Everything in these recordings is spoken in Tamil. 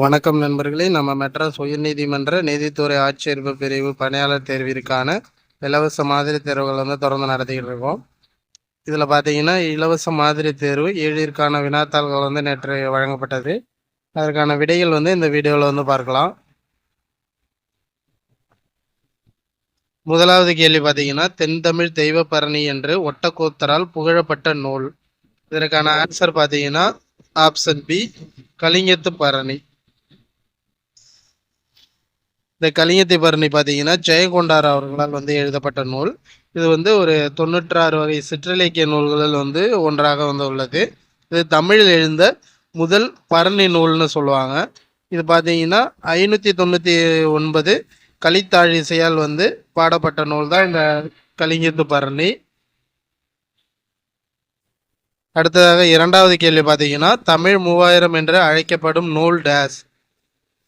வணக்கம் நண்பர்களே. நம்ம மெட்ராஸ் உயர்நீதிமன்ற நீதித்துறை ஆட்சேர்ப்பு பிரிவு பணியாளர் தேர்விற்கான இலவச மாதிரி தேர்வுகள் தொடர்ந்து நடத்திக்கிட்டு இருக்கோம். இதில் பார்த்தீங்கன்னா இலவச மாதிரி தேர்வு 7ற்கான வினாத்தாள்கள் நேற்று வழங்கப்பட்டது. அதற்கான விடைகள் இந்த வீடியோவில் பார்க்கலாம். முதலாவது கேள்வி பார்த்தீங்கன்னா, தென்தமிழ் தெய்வப்பரணி என்று ஒட்டக்கூத்தரால் புகழப்பட்ட நூல். இதற்கான ஆன்சர் பார்த்தீங்கன்னா ஆப்ஷன் பி, கலிங்கத்து பரணி. இந்த கலிங்கத்தை பரணி பார்த்தீங்கன்னா ஜெயங்கொண்டார் அவர்களால் எழுதப்பட்ட நூல். இது ஒரு 96 வகை சிற்றிலக்கிய நூல்களில் ஒன்றாக உள்ளது. இது தமிழில் எழுந்த முதல் பரணி நூல்னு சொல்லுவாங்க. இது பார்த்தீங்கன்னா 599 கலித்தாழிசையால் பாடப்பட்ட நூல் தான் இந்த கலிங்கத்து பரணி. அடுத்ததாக இரண்டாவது கேள்வி பார்த்தீங்கன்னா, தமிழ் 3000 என்று அழைக்கப்படும் நூல் டேஸ்.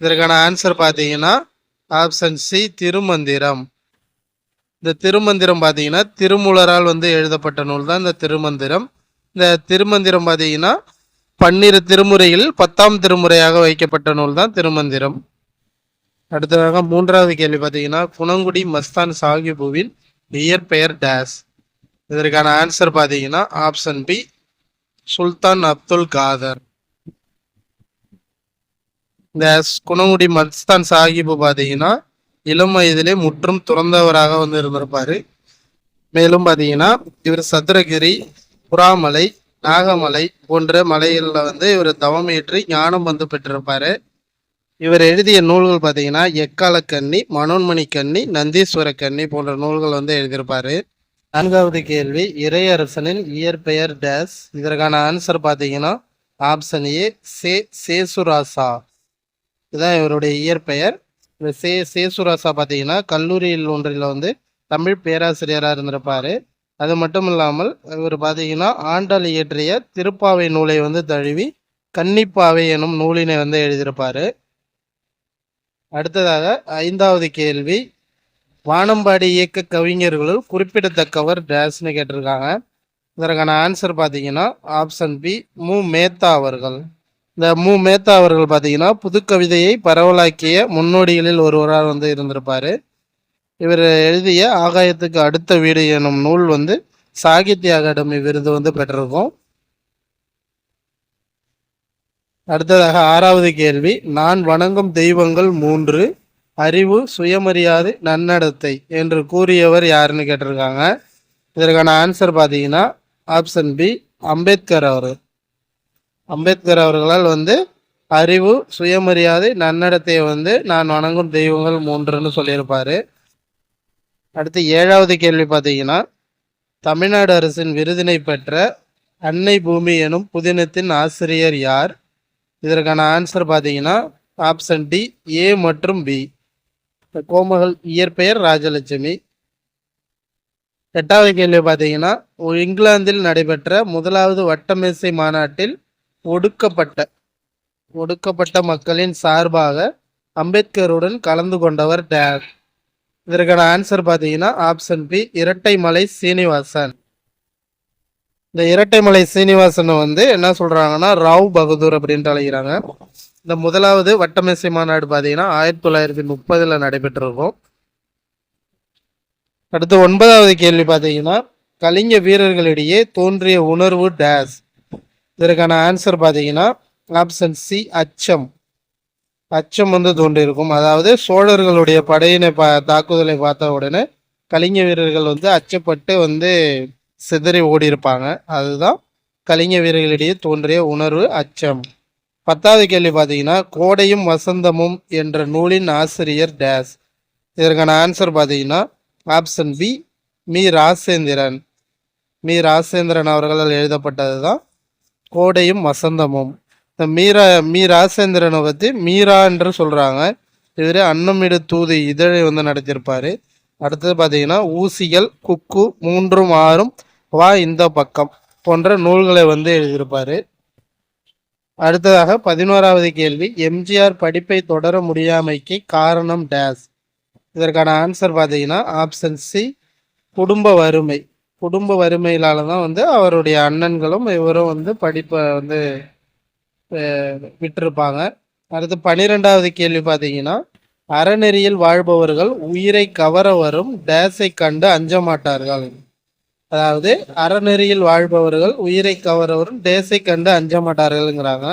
இதற்கான ஆன்சர் பார்த்தீங்கன்னா ஆப்ஷன் சி, திருமந்திரம். இந்த திருமந்திரம் பார்த்தீங்கன்னா திருமூலரால் எழுதப்பட்ட நூல் தான் இந்த திருமந்திரம். இந்த திருமந்திரம் பார்த்தீங்கன்னா 12 திருமுறைகளில் 10ஆம் திருமுறையாக வைக்கப்பட்ட நூல் தான் திருமந்திரம். அடுத்ததாக மூன்றாவது கேள்வி பார்த்தீங்கன்னா, குணங்குடி மஸ்தான் சாஹிபுவின் இயற்பெயர் டேஸ். இதற்கான ஆன்சர் பார்த்தீங்கன்னா ஆப்ஷன் பி, சுல்தான் அப்துல் காதர். இந்த குணங்குடி மஸ்தான் சாஹிபு பார்த்தீங்கன்னா இளம் வயதிலே முற்றும் துறந்தவராக இருந்திருப்பாரு. மேலும் பார்த்தீங்கன்னா இவர் சதுரகிரி, புறாமலை, நாகமலை போன்ற மலைகளில் இவர் தவமேற்றி ஞானம் பெற்றிருப்பாரு. இவர் எழுதிய நூல்கள் பார்த்தீங்கன்னா எக்காலக்கண்ணி, மனோன்மணி கண்ணி, நந்தீஸ்வர கண்ணி போன்ற நூல்கள் எழுதியிருப்பாரு. நான்காவது கேள்வி, இறையரசனின் இயற்பெயர் டேஸ். இதற்கான ஆன்சர் பார்த்தீங்கன்னா ஆப்ஷன் ஏ, சேசுராசா. இதுதான் இவருடைய இயற்பெயர். இந்த சேசுராசா பார்த்தீங்கன்னா கல்லூரியில் ஒன்றில் தமிழ் பேராசிரியராக இருந்திருப்பார். அது மட்டும் இல்லாமல் இவர் பார்த்தீங்கன்னா ஆண்டாள் இயற்றிய திருப்பாவை நூலை தழுவி கன்னிப்பாவை எனும் நூலினை எழுதியிருப்பார். அடுத்ததாக ஐந்தாவது கேள்வி, வானம்பாடி இயக்க கவிஞர்களுள் குறிப்பிடத்தக்கவர் டேஸ்னு கேட்டிருக்காங்க. இதற்கான ஆன்சர் பார்த்தீங்கன்னா ஆப்ஷன் பி, மு மேத்தா அவர்கள். இந்த மு மேத்தா அவர்கள் பார்த்தீங்கன்னா புதுக்கவிதையை பரவலாக்கிய முன்னோடிகளில் ஒருவராக இருந்திருப்பார். இவர் எழுதிய ஆகாயத்துக்கு அடுத்த வீடு எனும் நூல் சாகித்ய அகாடமி விருது பெற்றிருக்கும். அடுத்ததாக ஆறாவது கேள்வி, நான் வணங்கும் தெய்வங்கள் 3, அறிவு, சுயமரியாதை, நன்னடத்தை என்று கூறியவர் யாருன்னு கேட்டிருக்காங்க. இதற்கான ஆன்சர் பார்த்தீங்கன்னா ஆப்ஷன் பி, அம்பேத்கர் அவர். அம்பேத்கர் அவர்களால் அறிவு, சுயமரியாதை, நன்னடத்தையை நான் வணங்கும் தெய்வங்கள் 3ன்னு சொல்லியிருப்பாரு. அடுத்து ஏழாவது கேள்வி பார்த்தீங்கன்னா, தமிழ்நாடு அரசின் விருதினை பெற்ற அன்னை பூமி எனும் புதினத்தின் ஆசிரியர் யார்? இதற்கான ஆன்சர் பார்த்தீங்கன்னா ஆப்ஷன் டி, ஏ மற்றும் பி. கோமகள் இயற்பெயர் ராஜலட்சுமி. எட்டாவது கேள்வி பார்த்தீங்கன்னா, இங்கிலாந்தில் நடைபெற்ற முதலாவது வட்டமேசை மாநாட்டில் ஒடுக்கப்பட்ட மக்களின் சார்பாக அம்பேத்கருடன் கலந்து கொண்டவர் டேர். இதற்கான ஆன்சர் பார்த்தீங்கன்னா ஆப்ஷன் பி, இரட்டைமலை சீனிவாசன். இந்த இரட்டைமலை சீனிவாசனை என்ன சொல்றாங்கன்னா ராவ் பகதூர் அப்படின்ட்டு அழைக்கிறாங்க. இந்த முதலாவது வட்டமேசை மாநாடு பார்த்தீங்கன்னா 1930 நடைபெற்றிருக்கும். அடுத்து 9வது கேள்வி பார்த்தீங்கன்னா, கலிங்க வீரர்களிடையே தோன்றிய உணர்வு டேஸ். இதற்கான ஆன்சர் பார்த்தீங்கன்னா ஆப்ஷன் சி, அச்சம். அச்சம் தோன்றியிருக்கும். அதாவது சோழர்களுடைய படையினை தாக்குதலை பார்த்த உடனே கலிங்க வீரர்கள் அச்சப்பட்டு சிதறி ஓடி இருப்பாங்க. அதுதான் கலிங்க வீரர்களிடையே தோன்றிய உணர்வு அச்சம். 10வது கேள்வி பார்த்தீங்கன்னா, கோடையும் வசந்தமும் என்ற நூலின் ஆசிரியர் டேஸ். இதற்கான ஆன்சர் பார்த்தீங்கன்னா ஆப்ஷன் பி, மீ ராசேந்திரன். மீ ராசேந்திரன் அவர்களால் எழுதப்பட்டது தான் கோடையும் வசந்தமும். இந்த மீ ராசேந்திரனை பற்றி மீரா என்று சொல்கிறாங்க. இவர் அன்னமிடு தூது இதழை நடத்தியிருப்பார். அடுத்தது பார்த்தீங்கன்னா, ஊசிகள், குக்கு, 3ம் 6ம், வா இந்த பக்கம் போன்ற நூல்களை எழுதியிருப்பார். அடுத்ததாக 11வது கேள்வி, எம்ஜிஆர் படிப்பை தொடர முடியாமைக்கு காரணம் டேஸ். இதற்கான ஆன்சர் பார்த்தீங்கன்னா ஆப்ஷன் சி, குடும்ப வறுமை. குடும்ப வறுமையிலால தான் அவருடைய அண்ணன்களும் இவரும் படிப்பை விட்டிருப்பாங்க. அடுத்து 12வது கேள்வி பார்த்தீங்கன்னா, அறநெறியில் வாழ்பவர்கள் உயிரை கவர வரும் டேஸை கண்டு அஞ்ச மாட்டார்கள். அதாவது அறநெறியில் வாழ்பவர்கள் உயிரை கவர வரும் டேஸை கண்டு அஞ்ச மாட்டார்கள்ங்கிறாங்க.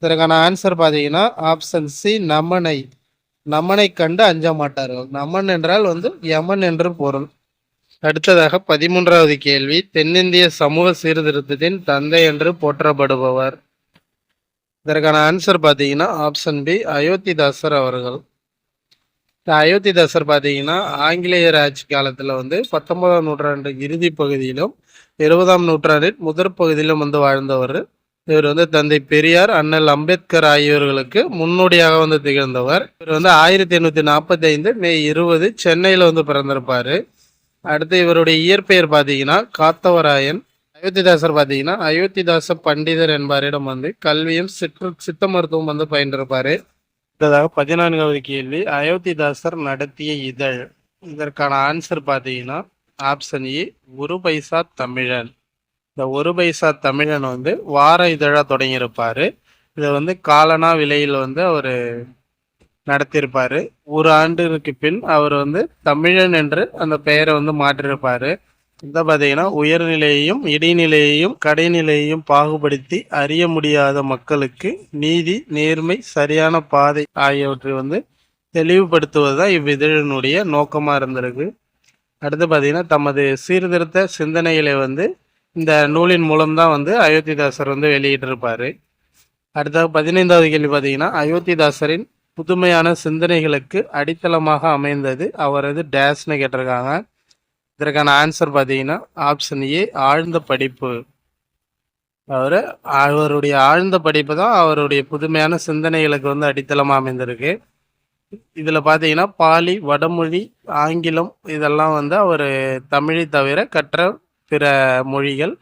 இதற்கான ஆன்சர் பார்த்தீங்கன்னா ஆப்ஷன் சி நமனை. நமனை கண்டு அஞ்ச மாட்டார்கள். நமன் என்றால் யமன் என்று பொருள். அடுத்ததாக 13வது கேள்வி, தென்னிந்திய சமூக சீர்திருத்தத்தின் தந்தை என்று போற்றப்படுபவர். இதற்கான ஆன்சர் பார்த்தீங்கன்னா ஆப்ஷன் பி அயோத்திதாசர் அவர்கள். அயோத்திதாசர் பார்த்தீங்கன்னா ஆங்கிலேயர் ஆட்சி காலத்தில் 19ஆம் நூற்றாண்டு இறுதி பகுதியிலும் 20ஆம் நூற்றாண்டின் முதற் பகுதியிலும் வாழ்ந்தவர். இவர் தந்தை பெரியார், அண்ணல் அம்பேத்கர் ஆகியோர்களுக்கு முன்னோடியாக திகழ்ந்தவர். இவர் 1845 மே 20 சென்னையில் பிறந்திருப்பாரு. அடுத்து இவருடைய இயற்பெயர் பார்த்தீங்கன்னா காத்தவராயன். அயோத்திதாசர் பார்த்தீங்கன்னா அயோத்திதாச பண்டிதர் என்பாரிடம் கல்வியும் சித்த மருத்துவம் பயின்றிருப்பாரு. அடுத்ததாக 14வது கேள்வி, அயோத்திதாசர் நடத்திய இதழ். இதற்கான ஆன்சர் பார்த்தீங்கன்னா ஆப்ஷன் ஏ ஒரு பைசா தமிழன். இந்த ஒரு பைசா தமிழன் வார இதழாக தொடங்கியிருப்பாரு. இதை காலனா விலையில் அவர் நடத்தியிருப்பாரு. ஒரு ஆண்டுக்கு பின் அவர் தமிழன் என்று அந்த பெயரை மாற்றிருப்பாரு. இதை பார்த்தீங்கன்னா உயர்நிலையையும் இடைநிலையையும் கடைநிலையையும் பாகுபடுத்தி அறிய முடியாத மக்களுக்கு நீதி, நேர்மை, சரியான பாதை ஆகியவற்றை தெளிவுபடுத்துவது தான் இவ்விதழினுடைய நோக்கமாக இருந்திருக்கு. அடுத்து பார்த்தீங்கன்னா தமது சீர்திருத்த சிந்தனைகளை இந்த நூலின் மூலம்தான் அயோத்திதாசர் வெளியிட்டிருப்பாரு. அடுத்த 15வது கேள்வி பார்த்தீங்கன்னா அயோத்திதாசரின் புதுமையான சிந்தனைகளுக்கு அடித்தளமாக அமைந்தது அவரது டேஷ்னு கேட்டிருக்காங்க. இதற்கான ஆன்சர் பார்த்தீங்கன்னா ஆப்ஷன் ஏ ஆழ்ந்த படிப்பு. அவருடைய ஆழ்ந்த படிப்பு தான் அவருடைய புதுமையான சிந்தனைகளுக்கு அடித்தளமாக அமைந்திருக்கு. இதில் பார்த்தீங்கன்னா பாலி, வடமொழி, ஆங்கிலம் இதெல்லாம் அவர் தமிழை தவிர கற்ற பிற மொழிகள்.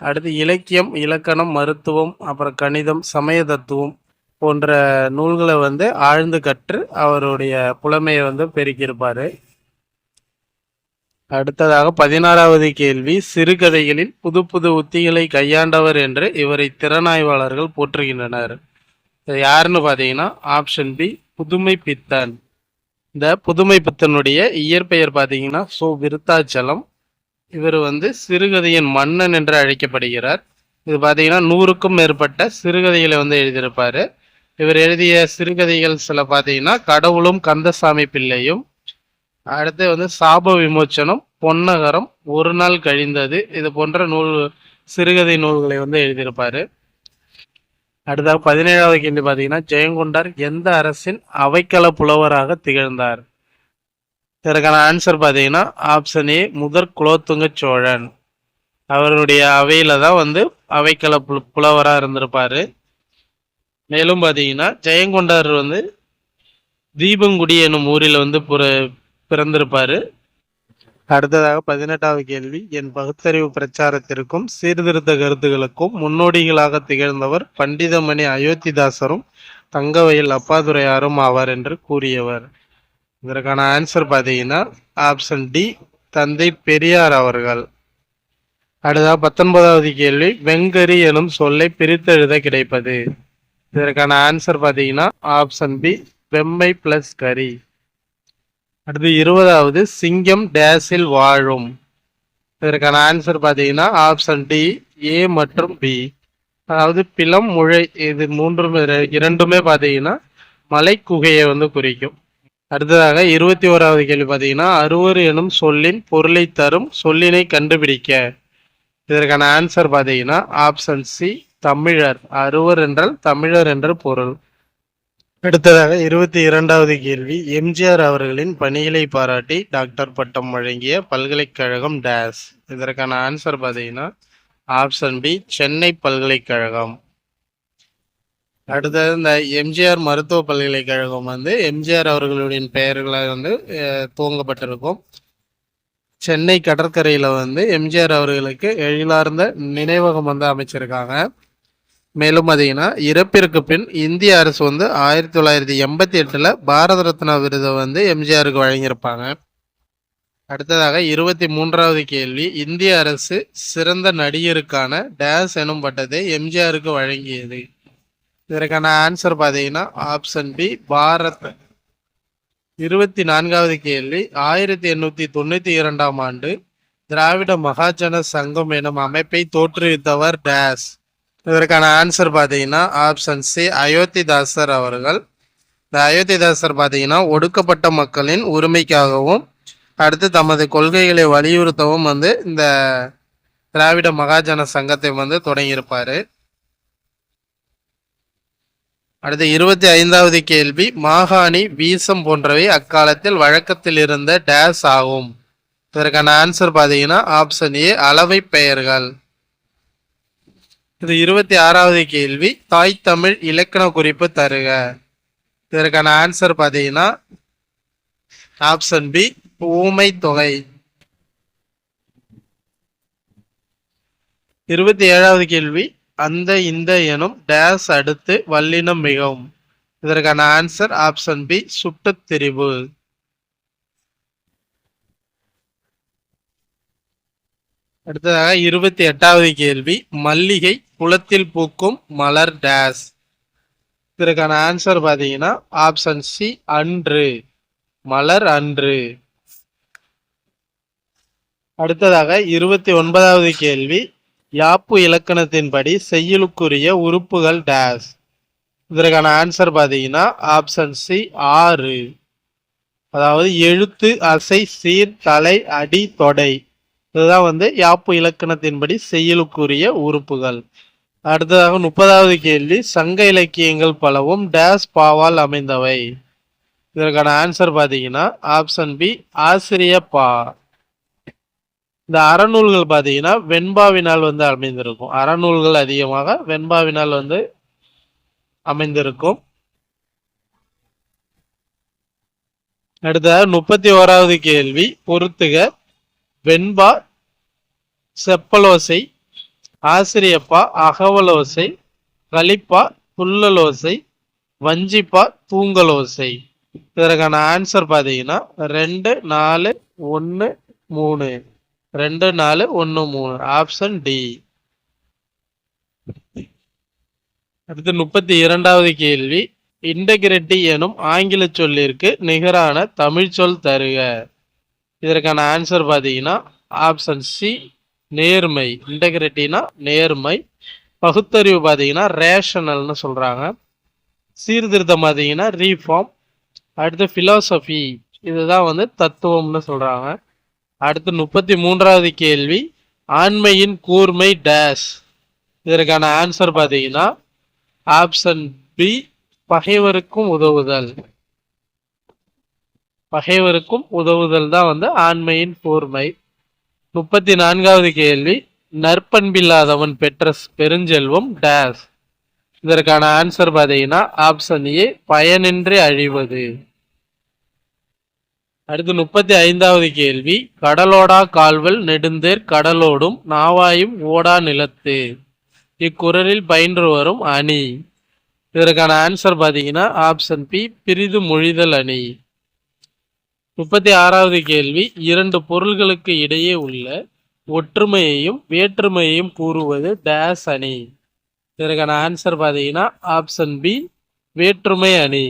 அடுத்து இலக்கியம், இலக்கணம், மருத்துவம், அப்புறம் கணிதம், சமய தத்துவம் போன்ற நூல்களை ஆழ்ந்து கற்று அவருடைய புலமையை பெருக்கியிருப்பார். அடுத்ததாக 16வது கேள்வி, சிறுகதைகளில் புது புது உத்திகளை கையாண்டவர் என்று இவரை திறனாய்வாளர்கள் போற்றுகின்றனர். யாருன்னு பார்த்தீங்கன்னா ஆப்ஷன் பி புதுமை பித்தன். இந்த புதுமை பித்தனுடைய இயற்பெயர் பார்த்தீங்கன்னா விருத்தாச்சலம். இவர் சிறுகதையின் மன்னன் என்று அழைக்கப்படுகிறார். இது பார்த்தீங்கன்னா 100க்கும் மேற்பட்ட சிறுகதைகளை எழுதியிருப்பார். இவர் எழுதிய சிறுகதைகள் சில பார்த்தீங்கன்னா கடவுளும் கந்தசாமி பிள்ளையும், அடுத்து சாப விமோச்சனம், பொன்னகரம், ஒரு நாள் கழிந்தது, இது போன்ற சிறுகதை நூல்களை எழுதியிருப்பாரு. அடுத்ததாக 17வது கேள்வி பார்த்தீங்கன்னா ஜெயங்கொண்டார் எந்த அரசின் அவைக்கள புலவராக திகழ்ந்தார். இதற்கான ஆன்சர் பார்த்தீங்கன்னா ஆப்ஷன் ஏ முதற் குலோத்துங்க சோழன். அவருடைய அவையில தான் அவைக்கள புலவராக இருந்திருப்பாரு. மேலும் பார்த்தீங்கன்னா ஜெயங்கொண்டார் தீபங்குடி எனும் ஊரில் பிறந்திருப்பாரு. அடுத்ததாக 18வது கேள்வி, என் பகுத்தறிவு பிரச்சாரத்திற்கும் சீர்திருத்த கருத்துகளுக்கும் முன்னோடிகளாக திகழ்ந்தவர் பண்டிதமணி அயோத்திதாசரும் தங்கவயல் அப்பாதுரையாரும் ஆவார் என்று கூறியவர். இதற்கான ஆன்சர் பார்த்தீங்கன்னா ஆப்ஷன் டி தந்தை பெரியார் அவர்கள். அடுத்ததாக 19வது கேள்வி, வெங்கரி எனும் சொல்லை பிரித்தெழுத கிடைப்பது. இதற்கான ஆன்சர் பார்த்தீங்கன்னா ஆப்ஷன் பி வெம்மை பிளஸ் கரி. அடுத்து 20வது, சிங்கம் டேஸில் வாழும். இதற்கான ஆன்சர் பார்த்தீங்கன்னா ஆப்ஷன் டி ஏ மற்றும் பி. அதாவது பிலம், முழை, இது இரண்டுமே பார்த்தீங்கன்னா மலை குகையை குறிக்கும். அடுத்ததாக 21வது கேள்வி பார்த்தீங்கன்னா அறுவர் எனும் சொல்லின் பொருளை தரும் சொல்லினை கண்டுபிடிக்க. இதற்கான ஆன்சர் பார்த்தீங்கன்னா ஆப்ஷன் சி தமிழர். அறுவர் என்றால் தமிழர் என்ற பொருள். அடுத்ததாக 22வது கேள்வி, எம்ஜிஆர் அவர்களின் பணிகளை பாராட்டி டாக்டர் பட்டம் வழங்கிய பல்கலைக்கழகம் டேஸ். இதற்கான ஆன்சர் பார்த்தீங்கன்னா ஆப்ஷன் பி சென்னை பல்கலைக்கழகம். அடுத்தது இந்த எம்ஜிஆர் மருத்துவ பல்கலைக்கழகம் எம்ஜிஆர் அவர்களுடைய பெயர்களால் துவங்கப்பட்டிருக்கும். சென்னை கடற்கரையில் எம்ஜிஆர் அவர்களுக்கு எழிலார்ந்த நினைவகம் அமைச்சிருக்காங்க. மேலும் பார்த்தீங்கன்னா இறப்பிற்கு பின் இந்திய அரசு 1988 பாரத ரத்னா விருதை எம்ஜிஆருக்கு வழங்கியிருப்பாங்க. அடுத்ததாக 23வது கேள்வி, இந்திய அரசு சிறந்த நடிகருக்கான டேஸ் எனும் பட்டத்தை எம்ஜிஆருக்கு வழங்கியது. இதற்கான ஆன்சர் பார்த்தீங்கன்னா ஆப்ஷன் பி பாரத். 24வது கேள்வி 1892ஆம் ஆண்டு திராவிட மகாஜன சங்கம் எனும் அமைப்பை தோற்றுவித்தவர் டேஸ். இதற்கான ஆன்சர் பார்த்தீங்கன்னா ஆப்ஷன் சி அயோத்திதாசர் அவர்கள். இந்த அயோத்திதாசர் பார்த்தீங்கன்னா ஒடுக்கப்பட்ட மக்களின் உரிமைக்காகவும் அடுத்து தமது கொள்கைகளை வலியுறுத்தவும் இந்த திராவிட மகாஜன சங்கத்தை தொடங்கியிருப்பாரு. அடுத்து 25வது கேள்வி மாகாணி வீசம் போன்றவை அக்காலத்தில் வழக்கத்தில் இருந்த டேஸ் ஆகும். இதற்கான ஆன்சர் பார்த்தீங்கன்னா ஆப்ஷன் ஏ அளவை பெயர்கள். இது 26வது கேள்வி தாய் தமிழ் இலக்கண குறிப்பு தருக. இதற்கான ஆன்சர் பார்த்தீங்கன்னா ஆப்ஷன் பி ஊமை தொகை. 27வது கேள்வி அந்த இந்த எனும் டேஸ் அடுத்து வல்லினம் மிகவும். இதற்கான ஆன்சர் ஆப்ஷன் பி சுட்டுத் திரிபு. அடுத்ததாக 28வது கேள்வி மல்லிகை குளத்தில் பூக்கும் மலர் டேஸ். இதற்கான ஆன்சர் பார்த்தீங்கன்னா ஆப்ஷன் சி அன்று, மலர் அன்று. அடுத்ததாக 29வது கேள்வி யாப்பு இலக்கணத்தின்படி செய்யுளுக்குரிய உறுப்புகள் டேஸ். இதற்கான ஆன்சர் பார்த்தீங்கன்னா ஆப்ஷன் சி 6. அதாவது எழுத்து, அசை, சீர், தலை, அடி, தொடை. இதுதான் யாப்பு இலக்கணத்தின்படி செய்யுளுக்குரிய உறுப்புகள். அடுத்ததாக 30வது கேள்வி சங்க இலக்கியங்கள் பலவும் டேஸ் பாவால் அமைந்தவை. இதற்கான ஆன்சர் பார்த்தீங்கன்னா ஆப்ஷன் பி ஆசிரிய பா. இந்த அறநூல்கள் பார்த்தீங்கன்னா வெண்பாவினால் அமைந்திருக்கும். அறநூல்கள் அதிகமாக வெண்பாவினால் அமைந்திருக்கும். அடுத்த 31வது கேள்வி பொறுத்துக வெண்பா செப்பலோசை, ஆசிரியப்பா அகவலோசை, கலிப்பா துள்ளலோசை, வஞ்சிப்பா தூங்கலோசை. இதற்கான ஆன்சர் பார்த்தீங்கன்னா 2 4 1 3 2 4 1 3 ஆப்ஷன் டி. அடுத்து 32வது கேள்வி இன்டகிரிட்டி எனும் ஆங்கில சொல்லிற்கு நிகரான தமிழ் சொல் தருக. இதற்கான ஆன்சர் பார்த்தீங்கன்னா ஆப்ஷன் சி நேர்மை. இன்டகிரிட்டினா நேர்மை. பகுத்தறிவு பார்த்தீங்கன்னா ரேஷனல்னு சொல்றாங்க. சீர்திருத்தம் பார்த்தீங்கன்னா ரீஃபார்ம். அடுத்து பிலாசபி இதுதான் தத்துவம்னு சொல்றாங்க. அடுத்து 33வது கேள்வி ஆண்மையின் கூர்மை டேஸ். இதற்கான ஆன்சர் பார்த்தீங்கன்னா ஆப்ஷன் பி பகைவருக்கும் உதவுதல். பகைவருக்கும் உதவுதல் தான் ஆண்மையின் கூர்மை. 34வது கேள்வி நற்பண்பில்லாதவன் பெற்ற பெருஞ்செல்வம் டேஸ். இதற்கான ஆன்சர் பார்த்தீங்கன்னா ஆப்ஷன் ஏ பயனின்றி அழிவது. அடுத்து 35வது கேள்வி கடலோடா கால்வல் நெடுந்தேர் கடலோடும் நாவாயும் ஓடா நிலத்து. இக்குறளில் பயின்று வரும் அணி. இதற்கான ஆன்சர் பார்த்தீங்கன்னா ஆப்ஷன் பி பிரிது மொழிதல் அணி. 36வது கேள்வி இரண்டு பொருள்களுக்கு இடையே உள்ள ஒற்றுமையையும் வேற்றுமையையும் கூறுவது டேஸ் அணி. இதற்கான ஆன்சர் பார்த்தீங்கன்னா ஆப்ஷன் பி வேற்றுமை அணி.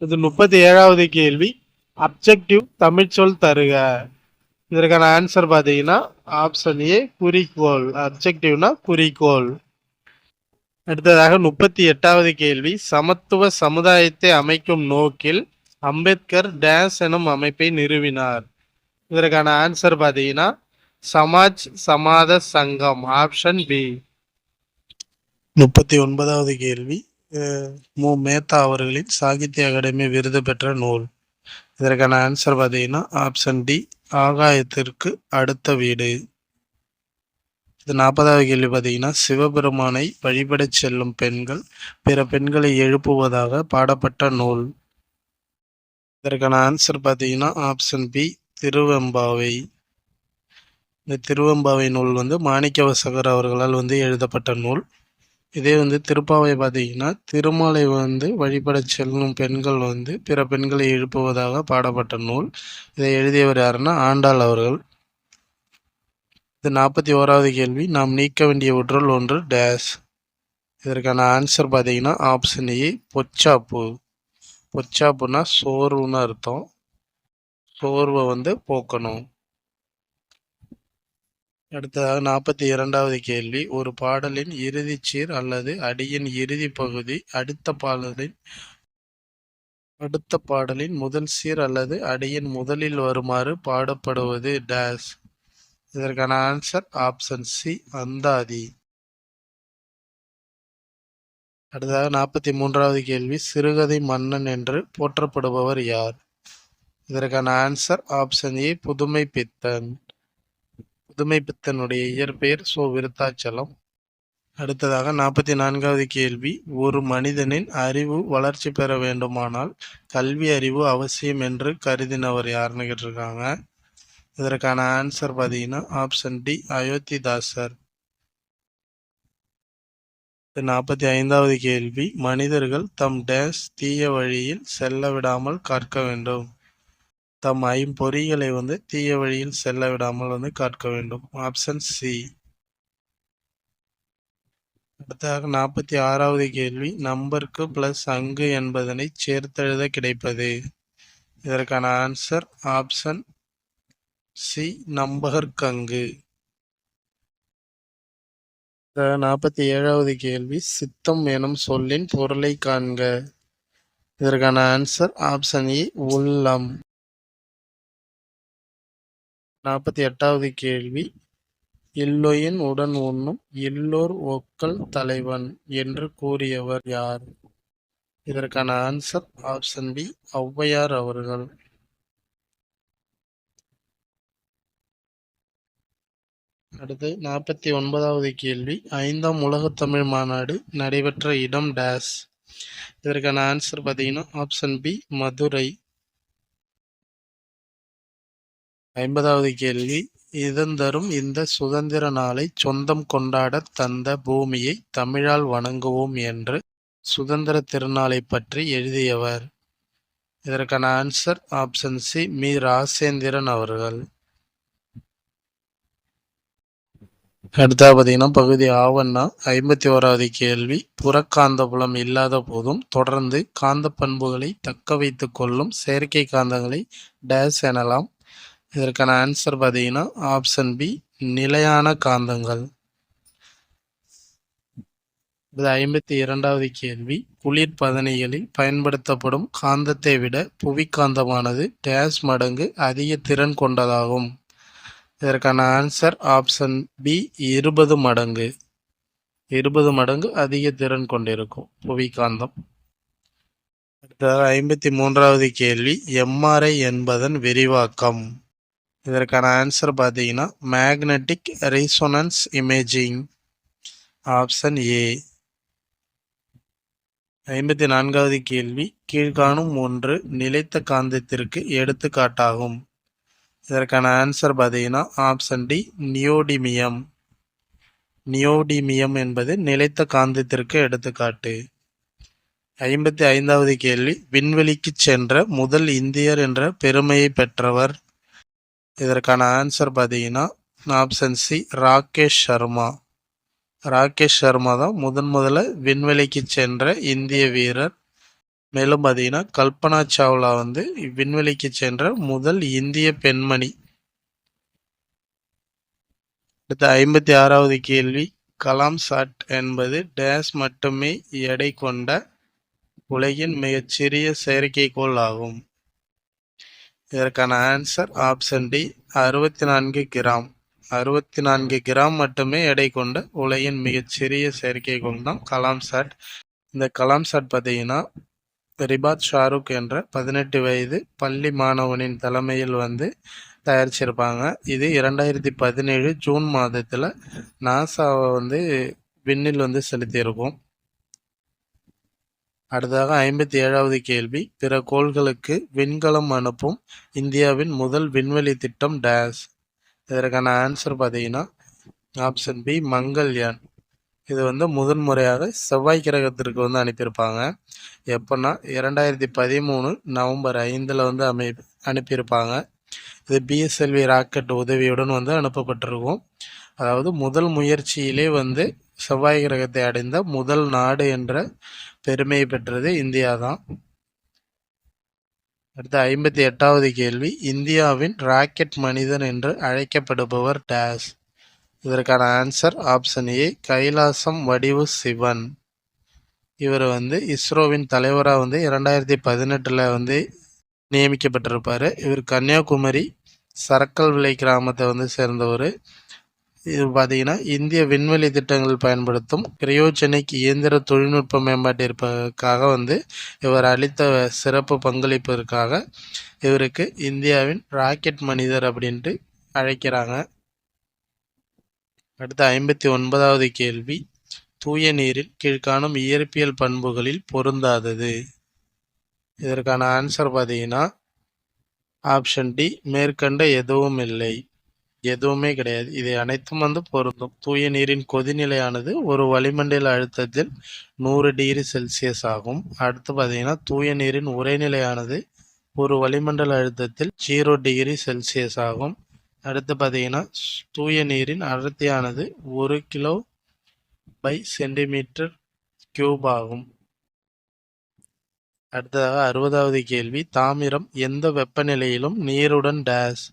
இது 37வது கேள்வி அப்ஜெக்டிவ் தமிழ்ச்சொல் தருக. இதற்கான ஆன்சர் பார்த்தீங்கன்னா ஆப்ஷன் ஏ குறிக்கோள். அப்ஜெக்டிவ்னா குறிக்கோள். அடுத்ததாக 38வது கேள்வி சமத்துவ சமுதாயத்தை அமைக்கும் நோக்கில் அம்பேத்கர் டேஸ் எனும் அமைப்பை நிறுவினார். இதற்கான ஆன்சர் பார்த்தீங்கன்னா சமாஜ் சமாத சங்கம். Option B. 39வது கேள்வி மு மேத்தா அவர்களின் சாகித்ய அகாடமி விருது பெற்ற நூல். இதற்கான ஆன்சர் பார்த்தீங்கன்னா ஆப்ஷன் டி ஆகாயத்திற்கு அடுத்த வீடு. இது 40வது கேள்வி பார்த்தீங்கன்னா சிவபெருமானை வழிபடச் செல்லும் பெண்கள் பிற பெண்களை எழுப்புவதாக பாடப்பட்ட நூல். இதற்கான ஆன்சர் பார்த்தீங்கன்னா ஆப்ஷன் பி திருவெம்பாவை. இந்த திருவெம்பாவை நூல் மாணிக்கவாசகர் அவர்களால் எழுதப்பட்ட நூல். இதே திருப்பாவை பார்த்தீங்கன்னா திருமாலை வழிபட செல்லும் பெண்கள் பிற பெண்களை எழுப்புவதாக பாடப்பட்ட நூல். இதை எழுதியவர் யாருன்னா ஆண்டாள் அவர்கள். இது 41வது கேள்வி நாம் நீக்க வேண்டிய ஒன்றுள் ஒன்று டேஸ். இதற்கான ஆன்சர் பார்த்தீங்கன்னா ஆப்ஷன் ஏ பொச்சாப்பு. பொச்சாப்புனா சோர்வுன்னு அர்த்தம். சோர்வை வந்து போக்கணும். அடுத்ததாக 42வது கேள்வி. ஒரு பாடலின் இறுதிச்சீர் அல்லது அடியின் இறுதி பகுதி அடுத்த பாடலின் முதல் சீர் அல்லது அடியின் முதலில் வருமாறு பாடப்படுவது டேஸ். இதற்கான ஆன்சர் ஆப்ஷன் சி அந்தாதி. அடுத்ததாக 43வது கேள்வி. சிறுகதை மன்னன் என்று போற்றப்படுபவர் யார்? இதற்கான ஆன்சர் ஆப்ஷன் ஏ புதுமை பித்தன். புதுமை பித்தனுடைய இயற்பெயர் சோ விருத்தாச்சலம். அடுத்ததாக 44வது கேள்வி. ஒரு மனிதனின் அறிவு வளர்ச்சி பெற வேண்டுமானால் கல்வி அறிவு அவசியம் என்று கருதினவர் யாருன்னு கேட்டிருக்காங்க. இதற்கான ஆன்சர் பார்த்தீங்கன்னா ஆப்ஷன் டி அயோத்திதாசர். 45வது கேள்வி. மனிதர்கள் தம் டேஸ் தீய வழியில் செல்ல விடாமல் கற்க வேண்டும். தம் ஐம்பொறிகளை வந்து தீய வழியில் செல்ல விடாமல் வந்து காக்க வேண்டும். Option C. அடுத்ததாக 46வது கேள்வி. நம்பருக்கு பிளஸ் அங்கு என்பதனை சேர்த்தெழுத கிடைப்பது. இதற்கான ஆன்சர் ஆப்ஷன் சி நம்பகற்கங்கு. 47வது கேள்வி. சித்தம் எனும் சொல்லின் பொருளை காண்க. இதற்கான ஆன்சர் ஆப்ஷன் ஏ உள்ளம். 48வது கேள்வி. இல்லொயின் உடன் உண்ணும் இல்லோர் ஒக்கல் தலைவன் என்று கூறியவர் யார்? இதற்கான ஆன்சர் ஆப்ஷன் பி ஔவையார் அவர்கள். அடுத்து 49வது கேள்வி. 5ஆம் உலகத் தமிழ் மாநாடு நடைபெற்ற இடம் டேஸ். இதற்கான ஆன்சர் பார்த்தீங்கன்னா ஆப்ஷன் பி மதுரை. 50வது கேள்வி. இதந்தரும் இந்த சுதந்திர நாளை சொந்தம் கொண்டாடத் தந்த பூமியை தமிழால் வணங்குவோம் என்று சுதந்திர திருநாளை பற்றி எழுதியவர். இதற்கான ஆன்சர் ஆப்ஷன் சி மீ ராசேந்திரன் அவர்கள். அடுத்தது பார்த்தீங்கன்னா பகுதி ஆவண்ணா 51வது கேள்வி. புறக்காந்தப்புலம் இல்லாத போதும் தொடர்ந்து காந்த பண்புகளை தக்க வைத்துக் கொள்ளும் செயற்கை காந்தங்களை டேஸ் எனலாம். இதற்கான ஆன்சர் பார்த்தீங்கன்னா ஆப்ஷன் பி நிலையான காந்தங்கள். 52வது கேள்வி. குளிர்பதனிகளில் பயன்படுத்தப்படும் காந்தத்தை விட புவிக்காந்தமானது டேஸ் மடங்கு அதிக திறன் கொண்டதாகும். இதற்கான ஆன்சர் ஆப்ஷன் பி 20 மடங்கு. 20 மடங்கு அதிக திறன் கொண்டிருக்கும் புவிக்காந்தம். அடுத்ததாக 53வது கேள்வி. எம்ஆர்ஐ என்பதன் விரிவாக்கம். இதற்கான ஆன்சர் பார்த்தீங்கன்னா magnetic resonance imaging. Option A. 54வது கேள்வி. கீழ்காணும் ஒன்று நிலைத்த காந்தத்திற்கு எடுத்துக்காட்டாகும். இதற்கான ஆன்சர் பார்த்தீங்கன்னா ஆப்ஷன் டி நியோடிமியம். நியோடிமியம் என்பது நிலைத்த காந்தத்திற்கு எடுத்துக்காட்டு. 55வது கேள்வி. விண்வெளிக்கு சென்ற முதல் இந்தியர் என்ற பெருமையை பெற்றவர். இதற்கான ஆன்சர் பார்த்தீங்கன்னா ஆப்ஷன் சி ராகேஷ் சர்மா. ராகேஷ் சர்மா தான் முதல்ல விண்வெளிக்கு சென்ற இந்திய வீரர். மேலும் பார்த்தீங்கன்னா கல்பனா சாவ்லா வந்து விண்வெளிக்கு சென்ற முதல் இந்திய பெண்மணி. அடுத்த 56வது கேள்வி. கலாம் சாட் என்பது டேஸ் மட்டுமே எடை கொண்ட உலகின் மிகச்சிறிய செயற்கைக்கோள் ஆகும். இதற்கான answer option D 64 gram. 64 gram மட்டுமே எடை கொண்ட உலகின் மிகச்சிறிய செயற்கைக்கோள் தான் கலாம் சாட். இந்த கலாம் சாட் பார்த்தீங்கன்னா ரிபாத் ஷாருக் என்ற 18 வயது பள்ளி மாணவனின் தலைமையில் வந்து தயாரிச்சிருப்பாங்க. இது 2017 ஜூன் மாதத்தில் நாசாவை வந்து விண்ணில் வந்து செலுத்தியிருக்கும். அடுத்ததாக 57வது கேள்வி. பிற கோள்களுக்கு விண்கலம் அனுப்பும் இந்தியாவின் முதல் விண்வெளி திட்டம் டேஸ். இதற்கான ஆன்சர் பார்த்தீங்கன்னா ஆப்ஷன் பி மங்கள்யான். இது வந்து முதன்முறையாக செவ்வாய் கிரகத்திற்கு வந்து அனுப்பியிருப்பாங்க. எப்போன்னா 2013 நவம்பர் 5 வந்து அனுப்பியிருப்பாங்க. இது பிஎஸ்எல்வி ராக்கெட் உதவியுடன் வந்து அனுப்பப்பட்டிருக்கும். அதாவது முதல் முயற்சியிலே வந்து செவ்வாய் கிரகத்தை அடைந்த முதல் நாடு என்ற பெருமையை பெற்றது இந்தியா தான். அடுத்த 58வது கேள்வி, இந்தியாவின் ராக்கெட் மனிதன் என்று அழைக்கப்படுபவர் டேஸ். இதற்கான ஆன்சர் ஆப்ஷன் ஏ கைலாசம் வடிவு சிவன். இவர் இஸ்ரோவின் தலைவராக 2018 நியமிக்கப்பட்டிருப்பார். இவர் கன்னியாகுமரி சரக்கல் விளை கிராமத்தை சேர்ந்தவர். இது பார்த்தீங்கன்னா இந்திய விண்வெளி திட்டங்கள் பயன்படுத்தும் கிரையோஜெனிக் இயந்திர தொழில்நுட்ப மேம்பாட்டிற்காக இவர் அளித்த சிறப்பு பங்களிப்பிற்காக இவருக்கு இந்தியாவின் ராக்கெட் மனிதர் அப்படின்ட்டு அழைக்கிறாங்க. அடுத்த 59வது கேள்வி, தூய நீரில் கீழ்காணும் இயற்பியல் பண்புகளில் பொருந்தாதது. இதற்கான ஆன்சர் பார்த்தீங்கன்னா ஆப்ஷன் டி மேற்கண்ட எதுவும் இல்லை, எதுவுமே கிடையாது. இது அனைத்தும் பொருந்தும். தூய நீரின் கொதிநிலையானது ஒரு வளிமண்டல அழுத்தத்தில் 100 டிகிரி செல்சியஸ் ஆகும். அடுத்து பார்த்தீங்கன்னா தூய நீரின் உறைநிலையானது ஒரு வளிமண்டல அழுத்தத்தில் 0 டிகிரி செல்சியஸ் ஆகும். அடுத்து பார்த்தீங்கன்னா தூய நீரின் அடர்த்தியானது 1 கிலோ பை சென்டிமீட்டர் கியூப் ஆகும். அடுத்ததாக 60வது கேள்வி, தாமிரம் எந்த வெப்பநிலையிலும் நீருடன் டேஸ்.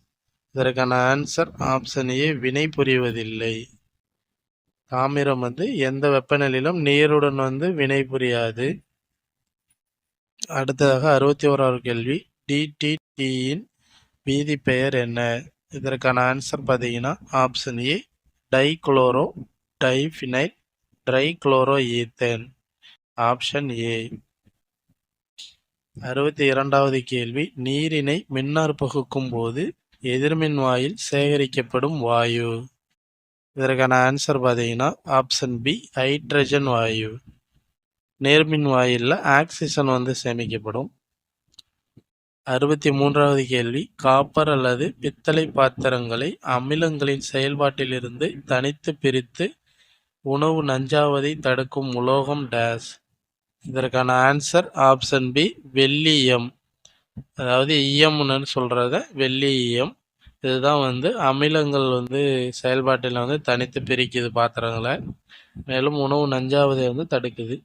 இதற்கான ஆன்சர் ஆப்ஷன் ஏ வினை புரிவதில்லை. தாமிரம் எந்த வெப்பநிலையிலும் நீருடன் வினை புரியாது. அடுத்ததாக 61வது கேள்வி, டிடிடியின் மீதி பெயர் என்ன. இதற்கான ஆன்சர் பார்த்தீங்கன்னா option A dichloro diphenyl trichloro ethane. Option A. 62வது கேள்வி, நீரினை மின்னாற்பகுக்கும் போது எதிர்மின் வாயில் சேகரிக்கப்படும் வாயு. இதற்கான ஆன்சர் பார்த்தீங்கன்னா ஆப்ஷன் பி ஹைட்ரஜன் வாயு. நேர்மின் வாயிலில் ஆக்சிஜன் சேமிக்கப்படும். 63வது கேள்வி, காப்பர் அல்லது பித்தளை பாத்திரங்களை அமிலங்களின் செயல்பாட்டிலிருந்து தனித்து பிரித்து உணவு நஞ்சாவதை தடுக்கும் உலோகம் டேஸ். இதற்கான ஆன்சர் ஆப்ஷன் பி வெள்ளீயம். அதாவது ஈயம்னு சொல்கிறத வெள்ளீயம். இதுதான் அமிலங்கள் செயல்பாட்டில் தனித்து பிரிக்குது பாத்திரங்களை, மேலும் உணவு நஞ்சாவதை தடுக்குது.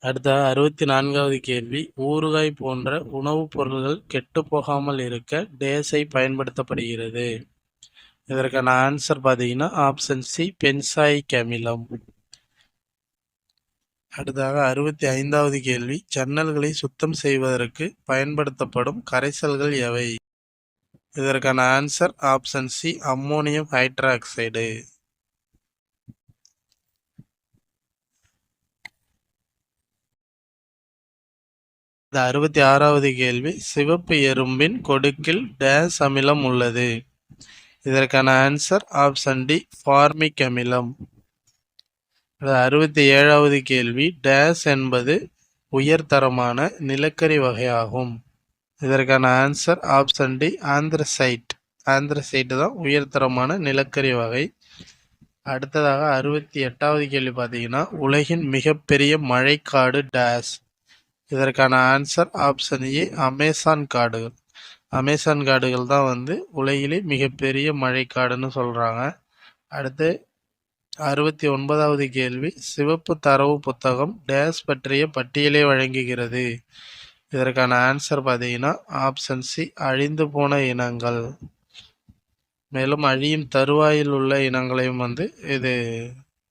அடுத்த 64வது கேள்வி, ஊறுகாய் போன்ற உணவுப் பொருள்கள் கெட்டு போகாமல் இருக்க டேஸை பயன்படுத்தப்படுகிறது. இதற்கான ஆன்சர் பார்த்தீங்கன்னா ஆப்ஷன் சி பென்சாயிக் அமிலம். அடுத்ததாக 65வது கேள்வி, ஜன்னல்களை சுத்தம் செய்வதற்கு பயன்படுத்தப்படும் கரைசல்கள் எவை. இதற்கான answer option C ammonium hydroxide. 66வது கேள்வி, சிவப்பு எறும்பின் கொடுக்கில் டேஸ் அமிலம் உள்ளது. இதற்கான ஆன்சர் ஆப்ஷன் டி ஃபார்மிக் அமிலம். 67வது கேள்வி, டேஸ் என்பது உயர்தரமான நிலக்கரி வகையாகும். இதற்கான answer option D anthracite. Anthracite தான் உயர்தரமான நிலக்கரி வகை. அடுத்ததாக 68வது கேள்வி பார்த்தீங்கன்னா, உலகின் மிகப்பெரிய மழைக்காடு டேஸ். இதற்கான ஆன்சர் ஆப்ஷன் ஏ அமேசான் காடுகள். அமேசான் காடுகள் தான் உலகிலே மிகப்பெரிய மழைக்காடுன்னு சொல்கிறாங்க. அடுத்து 69வது கேள்வி, சிவப்பு தரவு புத்தகம் டேஸ் பற்றிய பட்டியலை வழங்குகிறது. இதற்கான ஆன்சர் பார்த்தீங்கன்னா ஆப்ஷன் சி அழிந்து போன இனங்கள். மேலும் அழியும் தருவாயில் உள்ள இனங்களையும் இது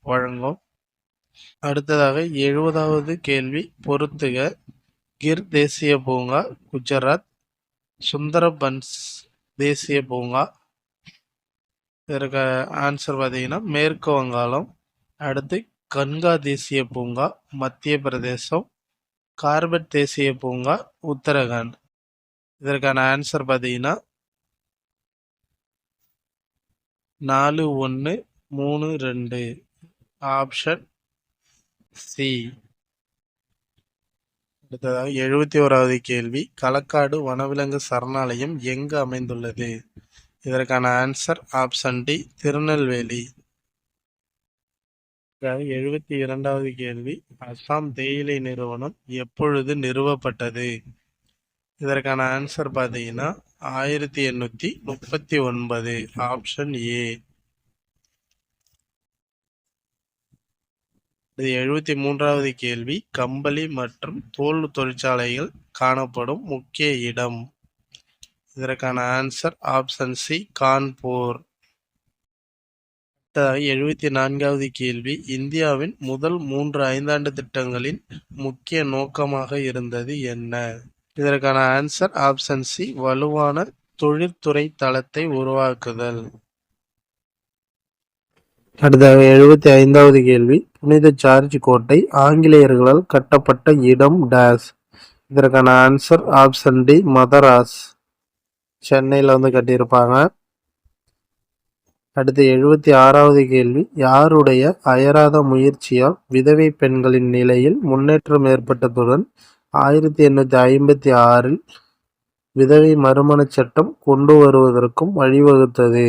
வழங்கும். அடுத்ததாக 70வது கேள்வி, பொறுத்துக. கிர் தேசிய பூங்கா குஜராத், சுந்தரபன்ஸ் தேசிய பூங்கா. இதற்கு ஆன்சர் பார்த்தீங்கன்னா மேற்கு வங்காளம். அடுத்து கன்கா தேசிய பூங்கா மத்திய பிரதேசம், கார்பெட் தேசிய பூங்கா உத்தரகாண்ட். இதற்கான ஆன்சர் பார்த்தீங்கன்னா 4132 ஆப்ஷன் சி. அடுத்ததாக 71வது கேள்வி, களக்காடு வனவிலங்கு சரணாலயம் எங்கு அமைந்துள்ளது. இதற்கான ஆன்சர் ஆப்ஷன் டி திருநெல்வேலி. 72வது கேள்வி, அசாம் தேயிலை நிறுவனம் எப்பொழுது நிறுவப்பட்டது. இதற்கான ஆன்சர் பார்த்தீங்கன்னா 1839 ஆப்ஷன் ஏ. இது 73வது கேள்வி. கம்பளி மற்றும் தோல் தொழிற்சாலைகள் காணப்படும் முக்கிய இடம். இதற்கான ஆன்சர் ஆப்ஷன் சி, கான்பூர். 74வது கேள்வி. இந்தியாவின் முதல் 3 ஐந்தாண்டு திட்டங்களின் முக்கிய நோக்கமாக இருந்தது என்ன? இதற்கான ஆன்சர் ஆப்ஷன் சி, வலுவான தொழிற்துறை தளத்தை உருவாக்குதல். அடுத்ததாக 75வது கேள்வி. புனித ஜார்ஜ் கோட்டை ஆங்கிலேயர்களால் கட்டப்பட்ட இடம் டேஸ். இதற்கான ஆன்சர் ஆப்ஷன் டி, மதராஸ். சென்னையில் கட்டியிருப்பாங்க. அடுத்து 76வது கேள்வி. யாருடைய அயராத முயற்சியால் விதவை பெண்களின் நிலையில் முன்னேற்றம் ஏற்பட்டதுடன் 1856இல் விதவை மறுமணச் சட்டம் கொண்டு வருவதற்கும் வழிவகுத்தது?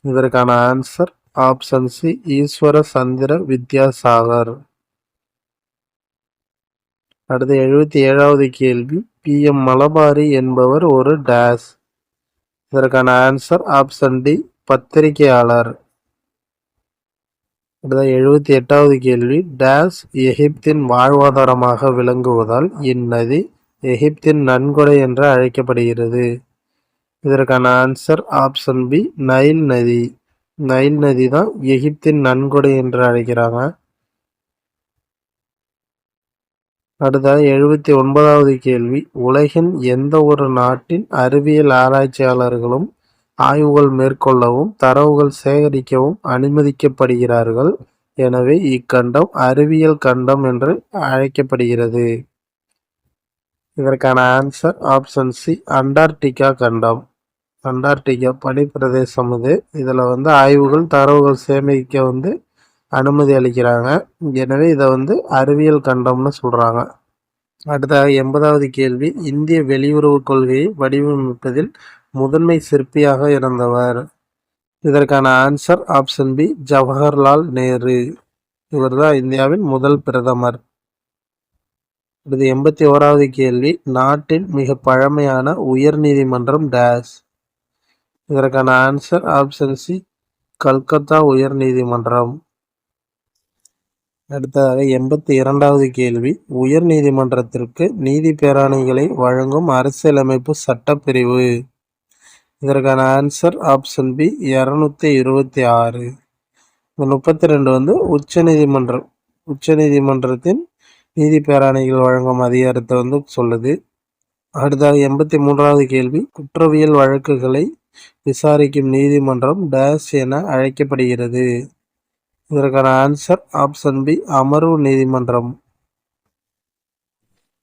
இதற்கான ஆன்சர் ஆப்ஷன் சி, ஈஸ்வர சந்திர வித்யாசாகர். அடுத்து 77வது கேள்வி. PM மலபாரி என்பவர் ஒரு டேஸ். இதற்கான ஆன்சர் ஆப்ஷன் டி, பத்திரிகையாளர். 78வது கேள்வி. டேஸ் எகிப்தின் வாழ்வாதாரமாக விளங்குவதால் இந்நதி எகிப்தின் நன்கொடை என்று அழைக்கப்படுகிறது. இதற்கான ஆன்சர் ஆப்ஷன் பி, நைல் நதி. நைல் நதி தான் எகிப்தின் நன்கொடை என்று அழைக்கிறாங்க. அடுத்ததாக 79வது கேள்வி. உலகின் எந்த ஒரு நாட்டின் அறிவியல் ஆராய்ச்சியாளர்களும் ஆய்வுகள் மேற்கொள்ளவும் தரவுகள் சேகரிக்கவும் அனுமதிக்கப்படுகிறார்கள். எனவே இக்கண்டம் அறிவியல் கண்டம் என்று அழைக்கப்படுகிறது. இதற்கான ஆன்சர் ஆப்ஷன் சி, அண்டார்டிகா கண்டம். அண்டார்டிகா பனிப்பிரதேசம் இது. இதில் ஆய்வுகள் தரவுகள் சேமிக்க அனுமதி அளிக்கிறாங்க. எனவே இதை அறிவியல் கண்டம்னு சொல்றாங்க. அடுத்ததாக 80வது கேள்வி. இந்திய வெளியுறவு கொள்கையை வடிவமைப்பதில் முதன்மை சிற்பியாக இருந்தவர். இதற்கான answer option B, Jawaharlal Nehru. இவர்தான் இந்தியாவின் முதல் பிரதமர். அடுத்து 81வது கேள்வி. நாட்டின் மிக பழமையான உயர் நீதிமன்றம் டேஸ். இதற்கான ஆன்சர் ஆப்ஷன் சி, கல்கத்தா உயர் நீதிமன்றம். அடுத்ததாக 82வது கேள்வி. உயர் நீதிமன்றத்திற்கு நீதி பேராணைகளை வழங்கும் அரசியலமைப்பு சட்டப்பிரிவு. இதற்கான ஆன்சர் ஆப்ஷன் பி, 226. 32 உச்ச நீதிமன்றம். உச்ச நீதிமன்றத்தின் நீதி பேராணைகள் வழங்கும் அதிகாரத்தை சொல்லுது. அடுத்ததாக 83வது கேள்வி. குற்றவியல் வழக்குகளை விசாரிக்கும் நீதிமன்றம் டேஸ் என அழைக்கப்படுகிறது. இதற்கான ஆன்சர் ஆப்ஷன் பி, அமர்வு நீதிமன்றம்.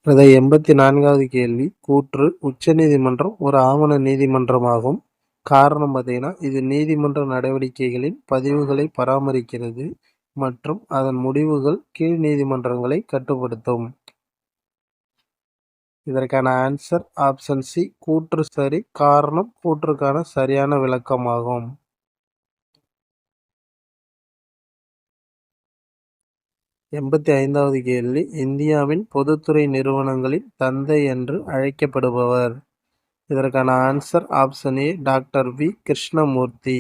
84வது கேள்வி. கூற்று. உச்ச நீதிமன்றம் ஒரு ஆவண நீதிமன்றமாகும். காரணம் பார்த்தீங்கன்னா இது நீதிமன்ற நடவடிக்கைகளின் பதிவுகளை பராமரிக்கிறது மற்றும் அதன் முடிவுகள் கீழ் நீதிமன்றங்களை கட்டுப்படுத்தும். இதற்கான ஆன்சர் ஆப்ஷன் சி, கூற்று சரி. காரணம் கூற்றுக்கான சரியான விளக்கமாகும். 85வது கேள்வி. இந்தியாவின் பொதுத்துறை நிறுவனங்களின் தந்தை என்று அழைக்கப்படுபவர். இதற்கான answer option A, doctor V. Krishnamurthy.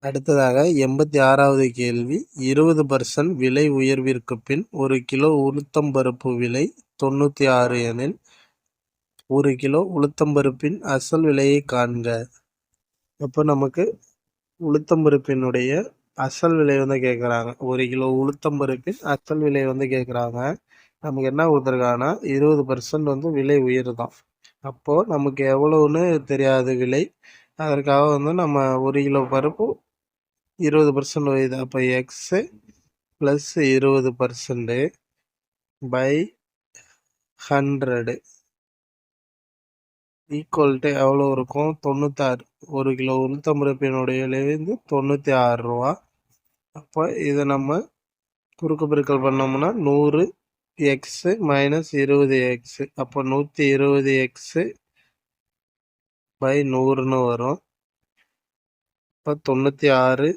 அடுத்ததாக 86வது கேள்வி. 20% விலை உயர்விற்கு பின் 1 கிலோ உளுத்தம்பருப்பு விலை 96 எனில் 1 கிலோ உளுத்தம்பருப்பின் அசல் விலையை காண்க. அப்போ நமக்கு உளுத்தம்பருப்பினுடைய அசல் விலை கேட்குறாங்க. 1 கிலோ உளுத்தம்பருப்பின் அசல் விலை கேட்குறாங்க. நமக்கு என்ன கொடுத்துருக்காங்கன்னா 20% விலை உயருதான். அப்போது நமக்கு எவ்வளோன்னு தெரியாது விலை. அதற்காக நம்ம 1 கிலோ பருப்பு 20% உயருது. அப்போ X plus 20% by 100 equal to எவ்வளோ இருக்கும்? 96. 1 கிலோ உளுத்தம்பருப்பினுடைய விலை 96 ரூபா. அப்போ இதை நம்ம குறுக்கு பெருக்கல் பண்ணோம்னா 100 எக்ஸு மைனஸ் 20 எக்ஸு. அப்போ 120 எக்ஸு பை 100ன்னு வரும். இப்போ 96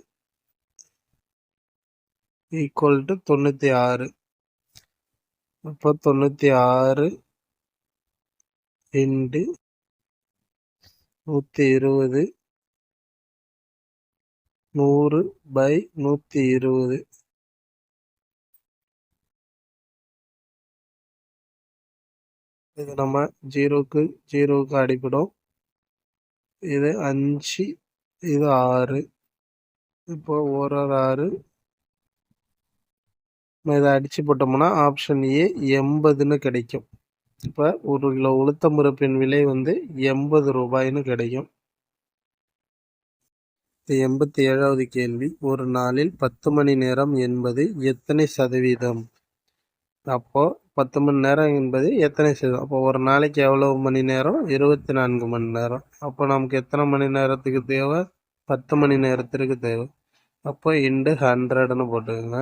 ஈக்குவல் டு 96. அப்போ 96 இன்டு 120 100/120. இது நம்ம 0க்கு 0க்கு அடிப்படும். இது 5, இது 6. இப்போ 1 6 இதை அடிச்சு போட்டோம்னா ஆப்ஷன் ஏ 80ன்னு கிடைக்கும். இப்போ 1 கிலோ உளுத்தம் பருப்பின் விலை வந்து 80 ரூபாய்ன்னு கிடைக்கும். 87வது கேள்வி, ஒரு நாளில் 10 மணி நேரம் என்பது எத்தனை சதவீதம்? அப்போ 10 மணி நேரம் என்பது எத்தனை சதவீதம்? அப்போ ஒரு நாளைக்கு எவ்வளவு மணி நேரம்? 24 மணி நேரம். அப்போ நமக்கு எத்தனை மணி நேரத்துக்கு தேவை? 10 மணி நேரத்திற்கு தேவை. அப்போ இன்டு 100ன்னு போட்டுக்கோங்க.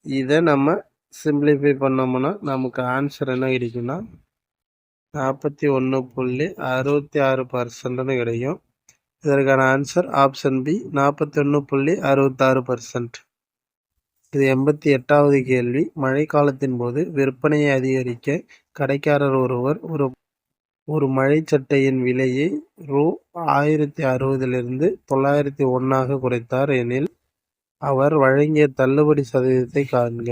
இதை நம்ம சிம்பிளிஃபை பண்ணோம்னா நமக்கு ஆன்சர் என்ன கிடைக்கும்னா 41.66% கிடைக்கும். இதற்கான ஆன்சர் ஆப்ஷன் பி 41.66%. இது 88வது கேள்வி, மழைக்காலத்தின் போது விற்பனையை அதிகரிக்க கடைக்காரர் ஒருவர் ஒரு மழை சட்டையின் விலையை ரூ. 1060லிருந்து 901 குறைத்தார் எனில் அவர் வழங்கிய தள்ளுபடி சதவீதத்தை காண்க.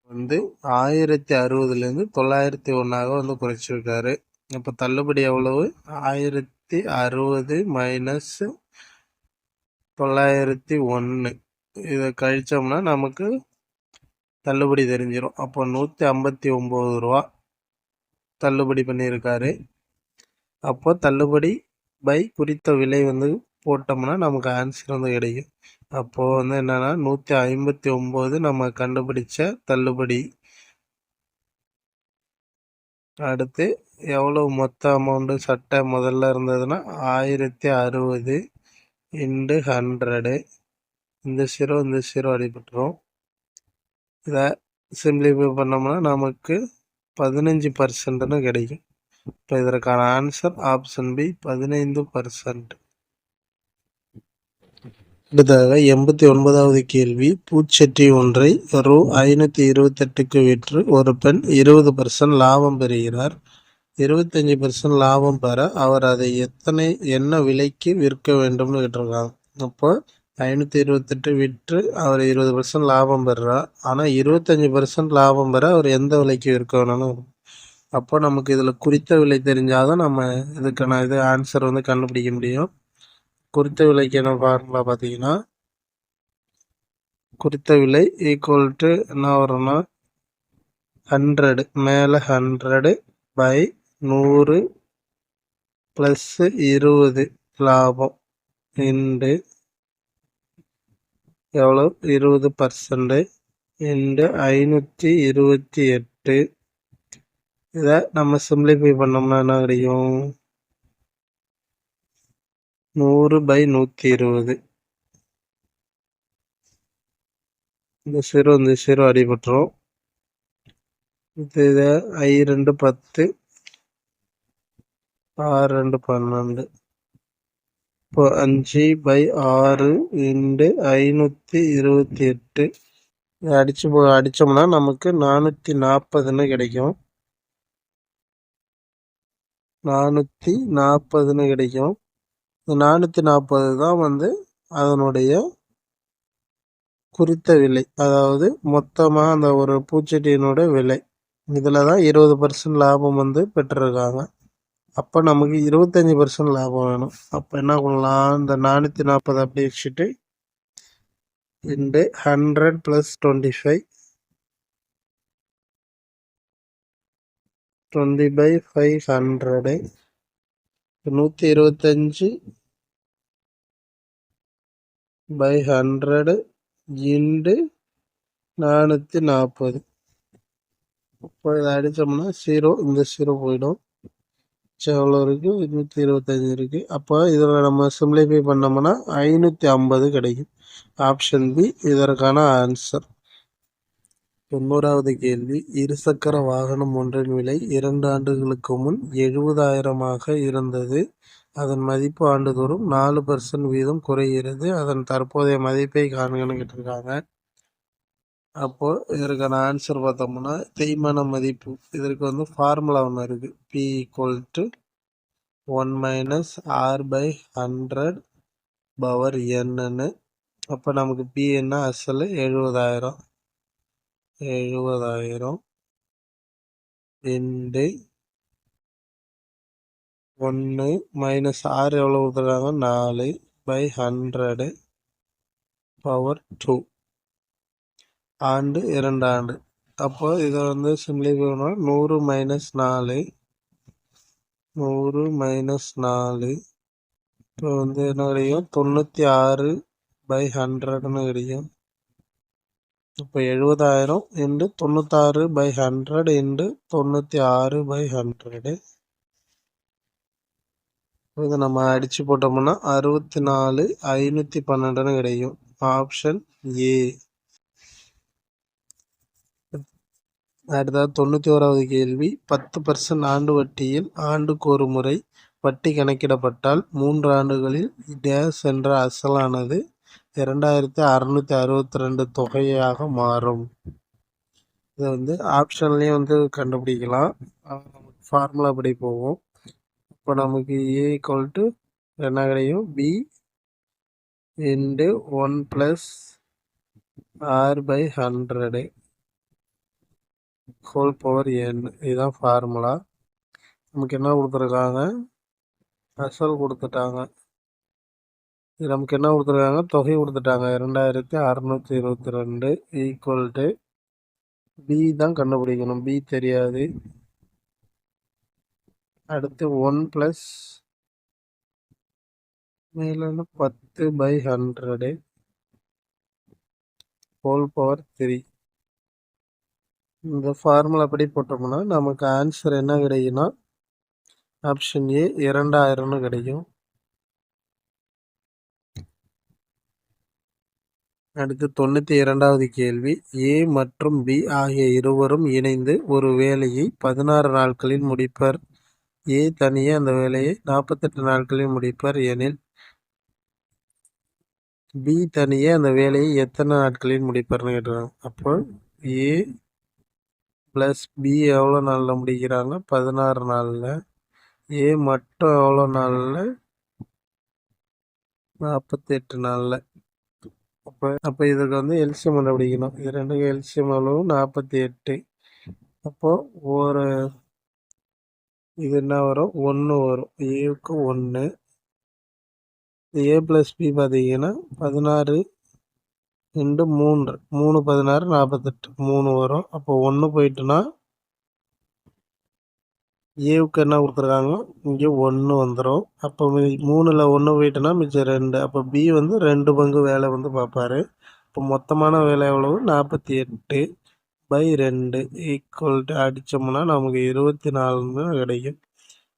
1060லேருந்து 901 குறைச்சிருக்காரு. இப்போ தள்ளுபடி எவ்வளவு? 1060 மைனஸ் 901. இதை கழிச்சோம்னா நமக்கு தள்ளுபடி தெரிஞ்சிடும். அப்போ 159 ரூபா தள்ளுபடி பண்ணியிருக்காரு. அப்போ தள்ளுபடி பை குறித்த விலை போட்டோம்னா நமக்கு ஆன்சர் கிடைக்கும். அப்போது என்னன்னா 159 நம்ம கண்டுபிடிச்ச தள்ளுபடி. அடுத்து எவ்வளவு மொத்த அமௌண்ட்டு சட்டை முதல்ல இருந்ததுன்னா 1060 இன்டு 100. இந்த 0 அடிபட்டுரும். இதை சிம்பிளிஃபை பண்ணோம்னா நமக்கு 15%ன்னு கிடைக்கும். இப்போ இதற்கான ஆன்சர் ஆப்ஷன் பி 15%. அடுத்ததாக 89வது கேள்வி, பூச்சட்டி ஒன்றை ரூ. 528க்கு விற்று ஒரு பெண் 20% லாபம் பெறுகிறார். 25% லாபம் பெற அவர் அதை என்ன விலைக்கு விற்க வேண்டும்னு கேட்டிருக்காங்க. அப்போ 528 விற்று அவர் 20% லாபம் பெறுறார். ஆனால் 25% லாபம் பெற அவர் எந்த விலைக்கு விற்க வேணும்னு. அப்போ நமக்கு இதில் குறித்த விலை தெரிஞ்சாதான் நம்ம இதுக்கான ஆன்சர் கண்டுபிடிக்க முடியும். குறித்த விலைக்கு என்ன ஃபார்முலா பார்த்தீங்கன்னா, குறித்த விலை ஈக்குவல் டு என்ன வரும்னா 100 மேலே 100 பை 100 ப்ளஸ் 20 லாபம் இன்டு எவ்வளோ 20% இன்டு 528. இதை நம்ம சிம்பிளிஃபை பண்ணோம்னா என்ன கிடைக்கும்? 100/120. இந்த 0 அடிபட்டுரும். இதை I2 10 R2 12. இப்போ 5/6 இன்டு 528. இதை அடித்தோம்னா நமக்கு 440ன்னு கிடைக்கும். 440ன்னு கிடைக்கும். 440 தான் அதனுடைய குறித்த விலை, அதாவது மொத்தமாக அந்த ஒரு பூச்செடியினோட விலை. இதில் தான் 20% லாபம் பெற்றிருக்காங்க. அப்போ நமக்கு 25% லாபம் வேணும். அப்போ என்ன பண்ணலாம்? இந்த 440 அப்படி வச்சுட்டு இன்டு 100 + 25 20/500 125/100 இன்டு 440. இப்போ இதை அடித்தோம்னா 0 இந்த 0 போயிடும். எவ்வளோ இருக்குது? 125 இருக்குது. அப்போ இதில் நம்ம சிம்பிளிஃபை பண்ணோம்னா 550 கிடைக்கும். ஆப்ஷன் பி இதற்கான ஆன்சர். 90வது கேள்வி, இருசக்கர வாகனம் ஒன்றின் விலை 2 ஆண்டுகளுக்கு முன் 70,000ஆக இருந்தது. அதன் மதிப்பு ஆண்டுதோறும் 4% வீதம் குறைகிறது. அதன் தற்போதைய மதிப்பை காண்கன்னு கேட்டிருக்காங்க. அப்போது இதற்கான ஆன்சர் பார்த்தோம்னா தேய்மான மதிப்பு. இதற்கு ஃபார்முலா ஒன்று இருக்குது. P = 1 - R/100 பவர் என்னன்னு. அப்போ நமக்கு பி என்ன அசல் 70,000 இன்டு 1 மைனஸ் 6 எவ்வளோ கொடுத்துருக்காங்க 4/100 பவர் 2 ஆண்டு 2 ஆண்டு. அப்போ இதை வந்து சிம்பிளிஃபை பண்ணால் 100 மைனஸ் 4 இப்போ வந்து என்ன கிடைக்கும் 96/100ன்னு கிடைக்கும். இப்போ 70,000 இன்டு 96/100 இன்டு 96/100. இதை நம்ம அடிச்சு போட்டோம்னா 64,512ன்னு கிடைக்கும். Option A. அடுத்தது 91வது கேள்வி. 10% ஆண்டு வட்டியில் ஆண்டுக்கு ஒரு முறை வட்டி கணக்கிடப்பட்டால் 3 ஆண்டுகளில் டேஸ் என்ற அசலானது 2662 தொகையாக மாறும். இதை வந்து ஆப்ஷன்லேயும் வந்து கண்டுபிடிக்கலாம். ஃபார்முலா படி போவோம். இப்போ நமக்கு ஏ ஈக்குவல் டு என்ன கிடைக்கும் P into 1 + r/100 whole power n. இதுதான் ஃபார்முலா. நமக்கு என்ன கொடுத்துருக்காங்க அசல் கொடுத்துட்டாங்க. இது நமக்கு என்ன கொடுத்துருக்காங்க தொகை கொடுத்துட்டாங்க 2622 ஈக்குவல் டு பி தான் கண்டுபிடிக்கணும். பி தெரியாது. அடுத்து 1 + மேலே 10/100 ஹோல் பவர் 3. இந்த ஃபார்முலா படி போட்டோம்னா நமக்கு ஆன்சர் என்ன கிடைக்குன்னா ஆப்ஷன் ஏ 2000ன்னு கிடைக்கும். அடுத்து 92வது கேள்வி. ஏ மற்றும் பி ஆகிய இருவரும் இணைந்து ஒரு வேலையை 16 நாட்களில் முடிப்பர். ஏ தனியே அந்த வேலையை 48 நாட்களில் முடிப்பர் எனில் பி தனியே அந்த வேலையை எத்தனை நாட்களில் முடிப்பர்னு கேட்டுருக்காங்க. அப்போ ஏ ப்ளஸ் பி எவ்வளோ நாளில் முடிக்கிறாங்க 16 நாளில். ஏ மட்டும் எவ்வளோ நாளில் 48 நாளில். அப்போ இதுக்கு வந்து எல்சிஎம் கண்டுபிடிக்கணும். இது ரெண்டுக்கு எல்சிஎம் அளவு 48. அப்போது ஒரு இது என்ன வரும் 1 வரும். ஏவுக்கு 1. ஏ ப்ளஸ் பி பார்த்தீங்கன்னா 16 இன்டு 3 3 16 48 3 வரும். அப்போ 1 போயிட்டுனா ஏவுக்கு என்ன கொடுத்துருக்காங்க இங்கே 1 வந்துடும். அப்போ 3ல் 1 போயிட்டுனா மிச்சம் 2. அப்போ பி வந்து 2 பங்கு வேலை வந்து பார்ப்பாரு. இப்போ மொத்தமான வேலை எவ்வளவு 48/2 ஈக்குவல் டு அடித்தோம்னா நமக்கு 24 கிடைக்கும்.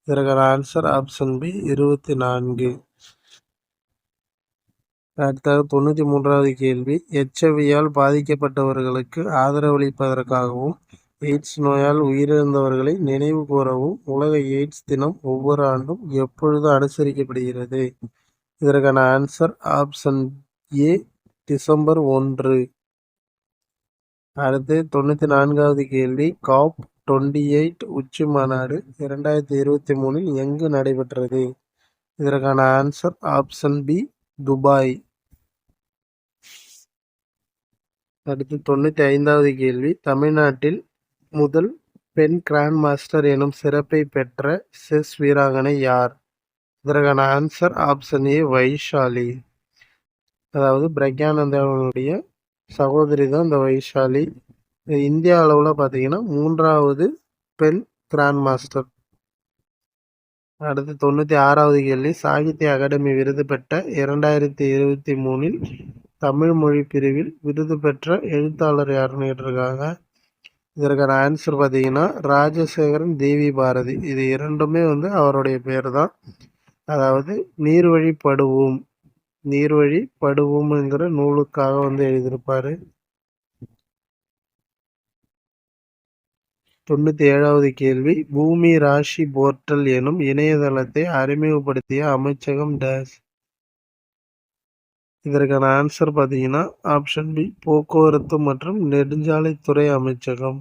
இதற்கான ஆன்சர் ஆப்ஷன் பி 24. அடுத்தது 93வது கேள்வி. HIV-யால் பாதிக்கப்பட்டவர்களுக்கு ஆதரவளிப்பதற்காகவும் எய்ட்ஸ் நோயால் உயிரிழந்தவர்களை நினைவு கூறவும் உலக எய்ட்ஸ் தினம் ஒவ்வொரு ஆண்டும் எப்பொழுது அனுசரிக்கப்படுகிறது? இதற்கான ஆன்சர் ஆப்ஷன் ஏ டிசம்பர் 1. அடுத்து 94வது கேள்வி. COP28 உச்சி மாநாடு 2023 எங்கு நடைபெற்றது? இதற்கான ஆன்சர் ஆப்ஷன் பி துபாய். அடுத்து 95வது கேள்வி. தமிழ்நாட்டில் முதல் பெண் கிராண்ட் மாஸ்டர் எனும் சிறப்பை பெற்ற செஸ் வீராங்கனை யார்? இதற்கான ஆன்சர் ஆப்ஷன் ஏ வைஷாலி. அதாவது பிரக்யானந்தாவுடைய சகோதரி தான் இந்த வைஷாலி. இந்தியா அளவில் பார்த்தீங்கன்னா 3வது பெண் கிராண்ட் மாஸ்டர். அடுத்து 96வது கேள்வி. சாகித்ய அகாடமி விருது பெற்ற 2023 தமிழ் மொழி பிரிவில் விருது பெற்ற எழுத்தாளர் யாருன்னு கேட்டிருக்காங்க. இதற்கான ஆன்சர் பார்த்தீங்கன்னா ராஜசேகரன் தேவி பாரதி. இது இரண்டுமே வந்து அவருடைய பேர் தான். அதாவது நீர்வழி படுவோம்ங்கிற நூலுக்காக வந்து எழுதியிருப்பார். 97வது கேள்வி. பூமி ராசி போர்ட்டல் எனும் இணையதளத்தை அறிமுகப்படுத்திய அமைச்சகம் டேஸ்? இதற்கான ஆன்சர் பார்த்தீங்கன்னா ஆப்ஷன் பி போக்குவரத்து மற்றும் நெடுஞ்சாலைத்துறை அமைச்சகம்.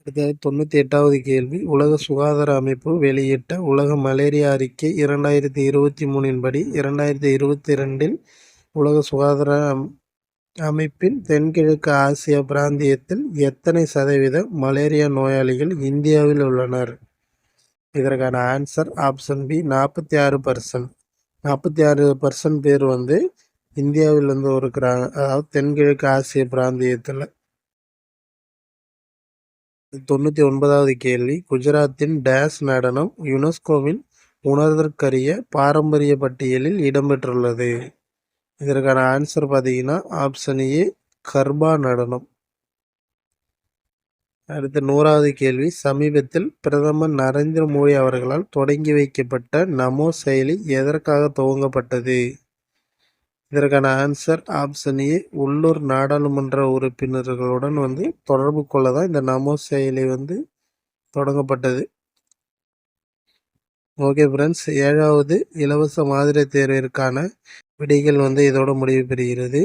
அடுத்தது 98வது கேள்வி. உலக சுகாதார அமைப்பு வெளியிட்ட உலக மலேரியா அறிக்கை 2023 படி 2022இல் உலக சுகாதார அமைப்பின் தென்கிழக்கு ஆசியா பிராந்தியத்தில் எத்தனை சதவீத மலேரியா நோயாளிகள் இந்தியாவில் உள்ளனர்? இதற்கான ஆன்சர் ஆப்ஷன் பி 46%. 46% பேர் இந்தியாவில் இருக்கிறாங்க, அதாவது தென்கிழக்கு ஆசிய பிராந்தியத்தில். 99வது கேள்வி. குஜராத்தின் டேஸ் நடனம் யுனெஸ்கோவின் உணர்தற்கரிய பாரம்பரிய பட்டியலில் இடம்பெற்றுள்ளது. இதற்கான ஆன்சர் பார்த்தீங்கன்னா ஆப்ஷன் ஏ கர்பா நடனம். அடுத்த 100வது கேள்வி. சமீபத்தில் பிரதமர் நரேந்திர மோடி அவர்களால் தொடங்கி வைக்கப்பட்ட நமோ செயலி எதற்காக துவங்கப்பட்டது? இதற்கான ஆன்சர் ஆப்ஷன் ஏ உள்ளூர் நாடாளுமன்ற உறுப்பினர்களுடன் தொடர்பு கொள்ள தான் இந்த நமோ செயலி தொடங்கப்பட்டது. ஓகே ஃப்ரெண்ட்ஸ், 7வது இலவச மாதிரி தேர்விற்கான விடைகள் இதோட முடிவு பெறுகிறது.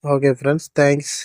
Okay friends, thanks.